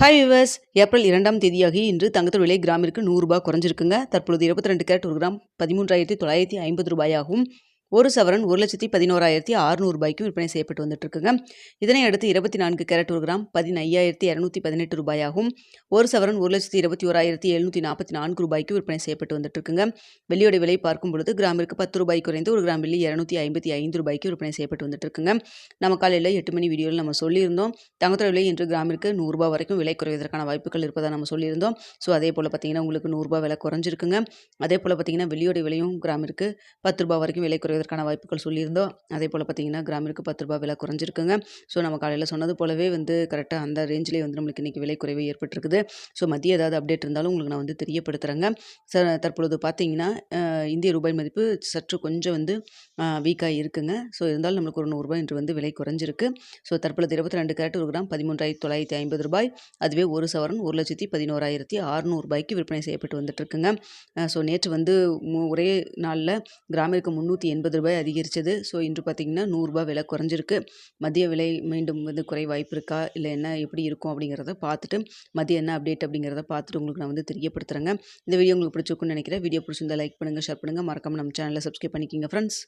Hi viewers, April 2ஆம் தேதியாகி இன்று தங்கத்தோட விலை கிராமிற்கு ரூ. 100 குறைஞ்சிருக்குங்க. தற்பொழுது 22 கேரட் ஒரு கிராம் ரூ. 13,950 ஒரு சவரன் ரூ. 1,11,600 விற்பனை செய்யப்பட்டு வந்துட்டு இருக்குங்க. இதனை அடுத்து 24 கேரட் ஒரு கிராம் ரூ. 15,218 ஒரு சவரன் ரூ. 1,21,744 விற்பனை செய்யப்பட்டு வந்துட்டு இருக்குங்க. வெள்ளியோட விலை பார்க்கும் பொழுது கிராமிற்கு ரூ. 10 குறைந்து ஒரு கிராம் வெள்ளி ரூ. 255 விற்பனை செய்யப்பட்டு வந்துட்டு இருக்குங்க. நம்ம காலையில் 8 மணி வீடியோவில் நம்ம சொல்லியிருந்தோம், தங்கத்தோட விலை இன்று கிராமிற்கு ரூ. 100 வரைக்கும் விலை குறைவதற்கான வாய்ப்புகள் இருப்பதாக நம்ம சொல்லியிருந்தோம். ஸோ அதே போல் பார்த்தீங்கன்னா உங்களுக்கு ரூ. 100 விலை குறைஞ்சிருக்குங்க. அதே போல் பார்த்தீங்கன்னா வெள்ளியோட விலையும் கிராமிற்கு ரூ. 10 வரைக்கும் விலை குறைவதற்கான வாய்ப்புகள் சொல்லியிருந்தோம். அதே போல் பார்த்தீங்கன்னா கிராமிற்கு ரூ. 10 விலை குறைஞ்சிருக்குங்க. ஸோ நம்ம காலையில் சொன்னது போலவே கரெக்டாக அந்த ரேஞ்சிலே நம்மளுக்கு இன்றைக்கி விலை குறைவு ஏற்பட்டிருக்குது. ஸோ மதியம் ஏதாவது அப்டேட் இருந்தாலும் உங்களுக்கு நான் தெரியப்படுத்துகிறேங்க. தற்பொழுது பார்த்தீங்கன்னா இந்திய ரூபாய் மதிப்பு சற்று கொஞ்சம் வீக்காக இருக்குங்க. ஸோ இருந்தாலும் நம்மளுக்கு ஒரு ரூ. 100 இன்று விலை குறைஞ்சிருக்கு. ஸோ தற்பொழுது 22 கேரட் ஒரு கிராம் ரூ. 13,950, அதுவே ஒரு சவரன் ரூ. 1,11,600 விற்பனை செய்யப்பட்டு வந்துட்டு இருக்குங்க. ஸோ நேற்று ஒரே நாளில் கிராமிற்கு ரூ. 380 அதிகரித்தது. ஸோ இன்று பார்த்தீங்கன்னா ரூ. 100 விலை குறைஞ்சிருக்கு. மதிய விலை மீண்டும் குறைய வாய்ப்பு இருக்கா, இல்லை என்ன எப்படி இருக்கும் அப்படிங்கிறத பார்த்துட்டு மதியம் என்ன அப்டேட் அப்படிங்கிறத பார்த்துட்டு உங்களுக்கு நான் தெரியப்படுத்துகிறேங்க. இந்த வீடியோ உங்களுக்கு பிடிச்சிருக்குன்னு நினைக்கிறேன். வீடியோ பிடிச்சிருந்தா லைக் பண்ணுங்கள், ஷேர் பண்ணுங்கள், மறக்காமல் நம்ம சேனலை சப்ஸ்கிரைப் பண்ணிக்கிங்க ஃப்ரெண்ட்ஸ்.